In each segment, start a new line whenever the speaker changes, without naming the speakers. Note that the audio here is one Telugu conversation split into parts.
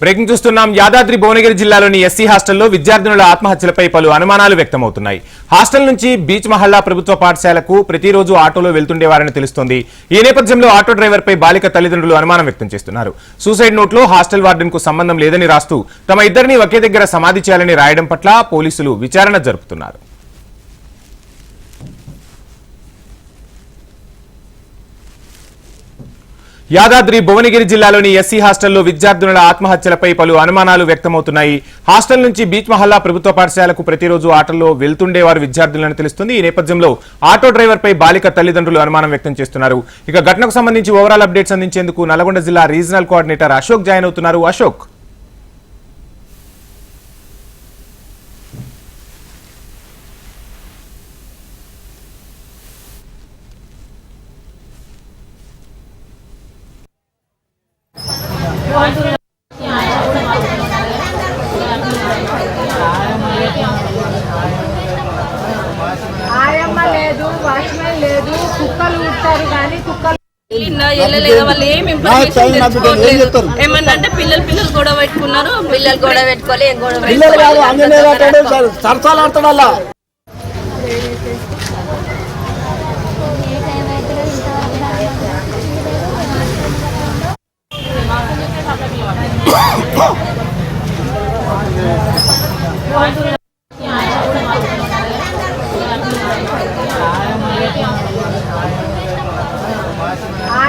బ్రేకింగ్ చూస్తున్నాం. యాదాద్రి భువనగిరి జిల్లాలోని ఎస్సీ హాస్టల్లో విద్యార్థినుల ఆత్మహత్యలపై పలు అనుమానాలు వ్యక్తమవుతున్నాయి. హాస్టల్ నుంచి బీచ్ మహల్లా ప్రభుత్వ పాఠశాలకు ప్రతిరోజు ఆటోలో వెళ్తుండేవారని తెలుస్తోంది. ఈ నేపథ్యంలో ఆటో డ్రైవర్పై బాలిక తల్లిదండ్రులు అనుమానం వ్యక్తం చేస్తున్నారు. సూసైడ్ నోట్లో హాస్టల్ వార్డెన్ కు సంబంధం లేదని రాస్తూ తమ ఇద్దరిని ఒకే దగ్గర సమాధి చేయాలని రాయడం పట్ల పోలీసులు విచారణ జరుపుతున్నారు. యాదాద్రి భువనగిరి జిల్లాలోని ఎస్సీ హాస్టల్లో విద్యార్థినుల ఆత్మహత్యలపై పలు అనుమానాలు వ్యక్తమవుతున్నాయి. హాస్టల్ నుంచి బీచ్ మహల్లా ప్రభుత్వ పాఠశాలకు ప్రతిరోజు ఆటోలో వెళ్తుండేవారు విద్యార్థులని తెలుస్తుంది. ఈ నేపథ్యంలో ఆటో డ్రైవర్ పై బాలిక తల్లిదండ్రులు అనుమానం వ్యక్తం చేస్తున్నారు. ఇక ఘటనకు సంబంధించి ఓవరాల్ అప్డేట్స్ అందించేందుకు నల్గొండ జిల్లా రీజనల్ కోఆర్డినేటర్ అశోక్ జాయిన్ అవుతున్నారు. అశోక్,
ఆయమ్మ లేదు, వాచ్మెన్ లేదు, కుక్కలు ఉంటారు కానీ కుక్కలు
వాళ్ళు ఏం ఇన్ఫర్మేషన్ తెలుసుకోవట్లేదు. ఏమన్నా అంటే పిల్లలు గొడవ పెట్టుకున్నారు, పిల్లలు గొడవ పెట్టుకోలే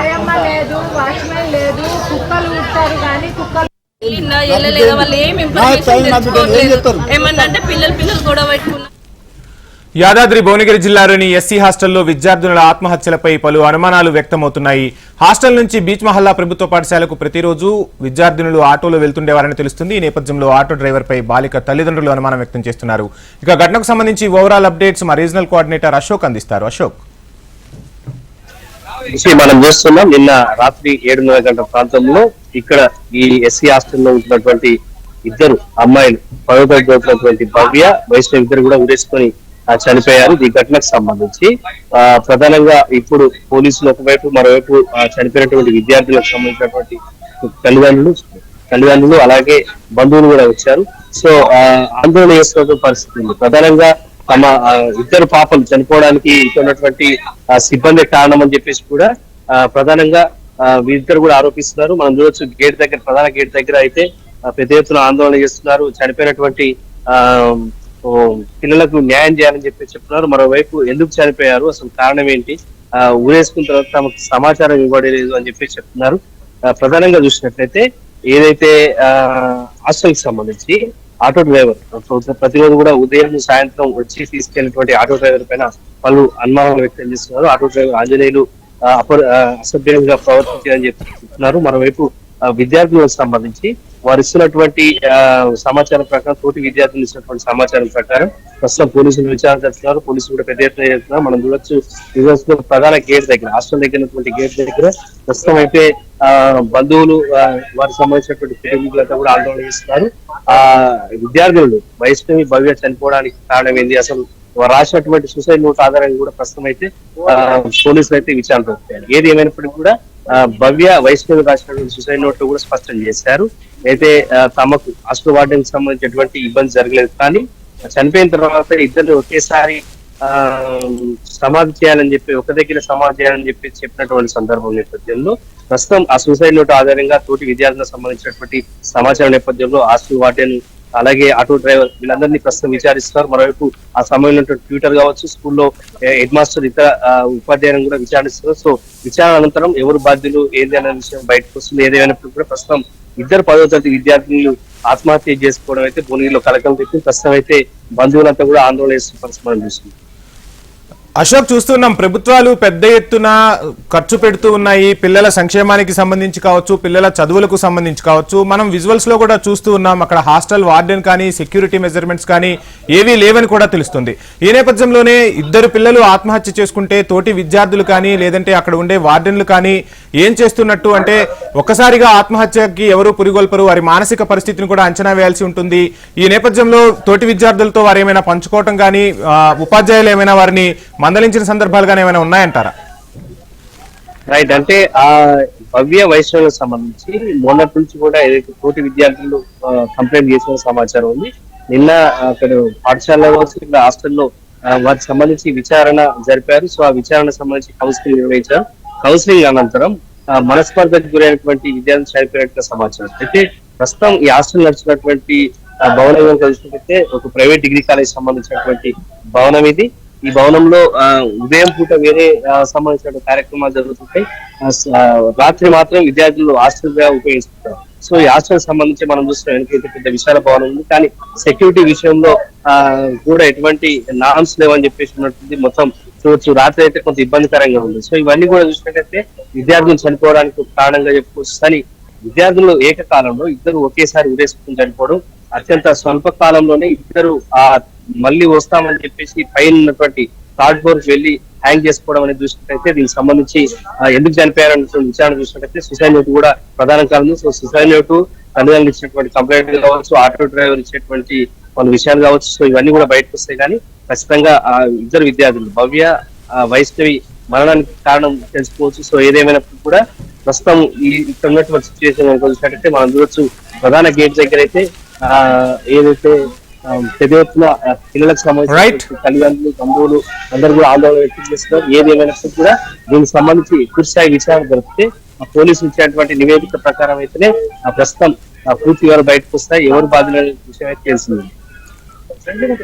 ఆయమ్మ లేదు, వాచ్మెన్ లేదు, కుక్కలు ఉంటారు కానీ కుక్కలు
వాళ్ళు ఏం ఇన్ఫర్మేషన్ తెలుసుకోవట్లేదు. ఏమన్నా అంటే పిల్లలు గొడవ పెట్టుకున్నారు.
యాదాద్రి భువనగిరి జిల్లాలోని ఎస్సీ హాస్టల్లో విద్యార్థినుల ఆత్మహత్యలపై పలు అనుమానాలు వ్యక్తమవుతున్నాయి. హాస్టల్ నుంచి బీచ్ మహల్లా ప్రభుత్వ పాఠశాలకు ప్రతిరోజు విద్యార్థినులు ఆటోలో వెళ్తుండేవారని తెలుస్తుంది. ఈ నేపథ్యంలో ఆటో డ్రైవర్ పై బాలిక తల్లిదండ్రులు అనుమానం వ్యక్తం చేస్తున్నారు. ఇక ఘటనకు సంబంధించి ఓవరాల్ అప్డేట్స్ మా రీజనల్ కోఆర్డినేటర్ అశోక్ అందిస్తారు. అశోక్,
మనం చూస్తున్నాం, నిన్న రాత్రి 7:30 గంటల ప్రాంతంలో ఇక్కడ ఈ ఎస్సీ హాస్టల్లో ఉంటున్నటువంటి ఇద్దరు అమ్మాయిలు 10వ తరగతి చదువుతున్నటువంటి భవ్య, వైష్ణవి ఇద్దరు కూడా ఉరేసుకొని చనిపోయారు. ఈ ఘటనకు సంబంధించి ప్రధానంగా ఇప్పుడు పోలీసులు ఒకవైపు, మరోవైపు చనిపోయినటువంటి విద్యార్థులకు సంబంధించినటువంటి తల్లిదండ్రులు అలాగే బంధువులు కూడా వచ్చారు. సో ఆందోళన చేస్తున్న పరిస్థితి ఉంది. ప్రధానంగా తమ ఇద్దరు పాపలు చనిపోవడానికి ఉన్నటువంటి సిబ్బంది కారణం అని చెప్పేసి కూడా ప్రధానంగా వీరిద్దరు కూడా ఆరోపిస్తున్నారు. మనం చూడొచ్చు, గేట్ దగ్గర, ప్రధాన గేట్ దగ్గర అయితే పెద్ద ఎత్తున ఆందోళన చేస్తున్నారు. చనిపోయినటువంటి పిల్లలకు న్యాయం చేయాలని చెప్పి చెప్తున్నారు. మరోవైపు ఎందుకు చనిపోయారు, అసలు కారణం ఏంటి, ఊరేసుకున్న తర్వాత తమకు సమాచారం ఇవ్వలేదు అని చెప్పి చెప్తున్నారు. ప్రధానంగా చూసినట్లయితే ఏదైతే హాస్టల్ కి సంబంధించి ఆటో డ్రైవర్ ప్రతిరోజు కూడా ఉదయం సాయంత్రం వచ్చి తీసుకెళ్లినటువంటి ఆటో డ్రైవర్ పైన పలు అనుమానాలు వ్యక్తం చేస్తున్నారు. ఆటో డ్రైవర్ ఆంజనేయులు అసభ్యంగా ప్రవర్తించారని చెప్తున్నారు. మరోవైపు విద్యార్థులకు సంబంధించి వారు ఇస్తున్నటువంటి సమాచారం ప్రకారం, తోటి విద్యార్థులు ఇచ్చినటువంటి సమాచారం ప్రకారం ప్రస్తుతం పోలీసులు విచారణ జరుపుతున్నారు. పోలీసులు కూడా పెద్ద ఎత్తున చేస్తున్నారు. మనం చూడొచ్చు, ప్రధాన గేట్ దగ్గర, హాస్టల్ దగ్గర ఉన్నటువంటి గేట్ దగ్గర ప్రస్తుతం అయితే బంధువులు, వారికి సంబంధించినటువంటి కుటుంబీకులంతా కూడా ఆందోళన చేస్తున్నారు. విద్యార్థులు వైష్ణవి, భవ్య చనిపోవడానికి కారణం ఏంది, అసలు రాసినటువంటి సూసైడ్ నోట్ ఆధారంగా కూడా ప్రస్తుతం అయితే పోలీసులు అయితే విచారణ జరుపుతారు. ఏది ఏమైనప్పటికీ కూడా భవ్య, వైష్ణవి రాసినటువంటి సూసైడ్ నోట్ లో కూడా స్పష్టం చేశారు. అయితే తమకు హాస్టల్ వార్డెన్ సంబంధించి ఎటువంటి ఇబ్బంది జరగలేదు, కానీ చనిపోయిన తర్వాత ఇద్దరు ఒకేసారి సమాధి చేయాలని చెప్పి, ఒక దగ్గర సమాధి చేయాలని చెప్పి చెప్పినటువంటి సందర్భం నేపథ్యంలో ప్రస్తుతం ఆ సూసైడ్ నోట్ ఆధారంగా తోటి విద్యార్థులకు సంబంధించినటువంటి సమాచారం నేపథ్యంలో హాస్టల్ వార్డెన్ అలాగే ఆటో డ్రైవర్ వీళ్ళందరినీ ప్రస్తుతం విచారిస్తున్నారు. మరోవైపు ఆ సమయంలో ట్యూటర్ కావచ్చు, స్కూల్లో హెడ్ మాస్టర్, ఇతర ఉపాధ్యాయులను కూడా విచారిస్తున్నారు. సో విచారణ అనంతరం ఎవరు బాధ్యులు ఏంటి అనే విషయం బయటకు వస్తుంది. ఏదైనప్పుడు కూడా ప్రస్తుతం ఇద్దరు 10వ తరగతి విద్యార్థులు ఆత్మహత్య చేసుకోవడం అయితే భువనగిరిలో కలకలం తెచ్చింది. ప్రస్తుతం అయితే బంధువులంతా కూడా ఆందోళన చేస్తున్న పరిస్థితి మనం చూస్తుంది.
అశోక్, చూస్తున్నాం ప్రభుత్వాలు పెద్ద ఎత్తున ఖర్చు పెడుతూ ఉన్నాయి. పిల్లల సంక్షేమానికి సంబంధించి కావచ్చు, పిల్లల చదువులకు సంబంధించి కావచ్చు. మనం విజువల్స్ లో కూడా చూస్తూ ఉన్నాం, అక్కడ హాస్టల్ వార్డెన్ కానీ సెక్యూరిటీ మెజర్మెంట్స్ కానీ ఏవీ లేవని కూడా తెలుస్తుంది. ఈ నేపథ్యంలోనే ఇద్దరు పిల్లలు ఆత్మహత్య చేసుకుంటే తోటి విద్యార్థులు కానీ లేదంటే అక్కడ ఉండే వార్డెన్లు కానీ ఏం చేస్తున్నట్టు అంటే ఒక్కసారిగా ఆత్మహత్యకి ఎవరు పురిగొల్పరు, వారి మానసిక పరిస్థితిని కూడా అంచనా వేయాల్సి ఉంటుంది. ఈ నేపథ్యంలో తోటి విద్యార్థులతో వారు ఏమైనా పంచుకోవటం కానీ, ఉపాధ్యాయులు ఏమైనా వారిని మందలించిన సందర్భాలు కానీ ఏమైనా ఉన్నాయంటారా?
రైట్, అంటే భవ్య వైష్ణవులకు సంబంధించి మొన్నటి నుంచి కూడా ఏదైతే తోటి విద్యార్థులు కంప్లైంట్ చేసిన సమాచారం ఉంది. నిన్న అక్కడ పాఠశాలలో కావచ్చు, ఇక్కడ హాస్టల్లో వారికి సంబంధించి విచారణ జరిపారు. సో ఆ విచారణ సంబంధించి కౌన్సిలింగ్ నిర్వహించారు. కౌన్సిలింగ్ అనంతరం మనస్పర్ధకు గురైనటువంటి విద్యార్థులు చనిపోయినట్టుగా సమాచారం. అయితే ప్రస్తుతం ఈ హాస్టల్ నడిచినటువంటి భవనం కలిసినట్లయితే ఒక ప్రైవేట్ డిగ్రీ కాలేజ్ సంబంధించినటువంటి భవనం ఇది. ఈ భవనంలో ఉదయం పూట వేరే సంబంధించిన కార్యక్రమాలు జరుగుతుంటాయి. రాత్రి మాత్రం విద్యార్థులు హాస్టల్ గా ఉపయోగిస్తుంటారు. సో ఈ హాస్టల్ సంబంధించి మనం చూస్తున్నాం వెనకైతే పెద్ద విశాల భవనం ఉంది, కానీ సెక్యూరిటీ విషయంలో కూడా ఎటువంటి నామ్స్ లేవని చెప్పేసి ఉన్నట్టుంది. మొత్తం చూడొచ్చు, రాత్రి అయితే కొంత ఇబ్బందికరంగా ఉంది. సో ఇవన్నీ కూడా చూసినట్టయితే విద్యార్థులు చనిపోవడానికి ఒక కారణంగా చెప్పుకోవచ్చు. కానీ విద్యార్థులు ఏకకాలంలో ఇద్దరు ఒకేసారి ఉరేసుకుని చనిపోవడం, అత్యంత స్వల్ప కాలంలోనే ఇద్దరు మళ్ళీ వస్తామని చెప్పేసి పైన ఉన్నటువంటి థర్డ్ ఫ్లోర్ వెళ్ళి హ్యాంగ్ చేసుకోవడం అనేది చూసినట్టయితే దీనికి సంబంధించి ఎందుకు చనిపోయారన్నటువంటి విచారణ చూసినట్టయితే సూసైడ్ నోట్ కూడా ప్రధాన కారణం. సో సూసైడ్ నోటు, తల్లిదండ్రులు ఇచ్చినటువంటి కంప్లైంట్ కావచ్చు, ఆటో డ్రైవర్ ఇచ్చేటువంటి కొన్ని విషయాలు కావచ్చు. సో ఇవన్నీ కూడా బయటకు వస్తాయి. కానీ ఖచ్చితంగా ఇద్దరు విద్యార్థులు భవ్య, వైష్ణవి మరణానికి కారణం తెలుసుకోవచ్చు. సో ఏదేమైనప్పుడు కూడా ప్రస్తుతం ఇక్కడ ఉన్నటువంటి సిచ్యువేషన్ చూసినట్టయితే మనం చూడొచ్చు, ప్రధాన గేట్ దగ్గర అయితే ఏదైతే పెద్ద ఎత్తున పిల్లలకు సంబంధించిన తల్లిదండ్రులు, బంధువులు అందరూ కూడా ఆందోళన వ్యక్తం చేస్తున్నారు. ఏది ఏమైనప్పుడు కూడా దీనికి సంబంధించి పూర్తిస్థాయి విచారణ జరిపితే పోలీసులు ఇచ్చినటువంటి నివేదిక ప్రకారం అయితేనే ప్రస్తుతం పూర్తి వివరాలు బయటకు వస్తాయి. ఎవరు బాధ్యులనే విషయం అయితే తెలిసింది.
Thank you.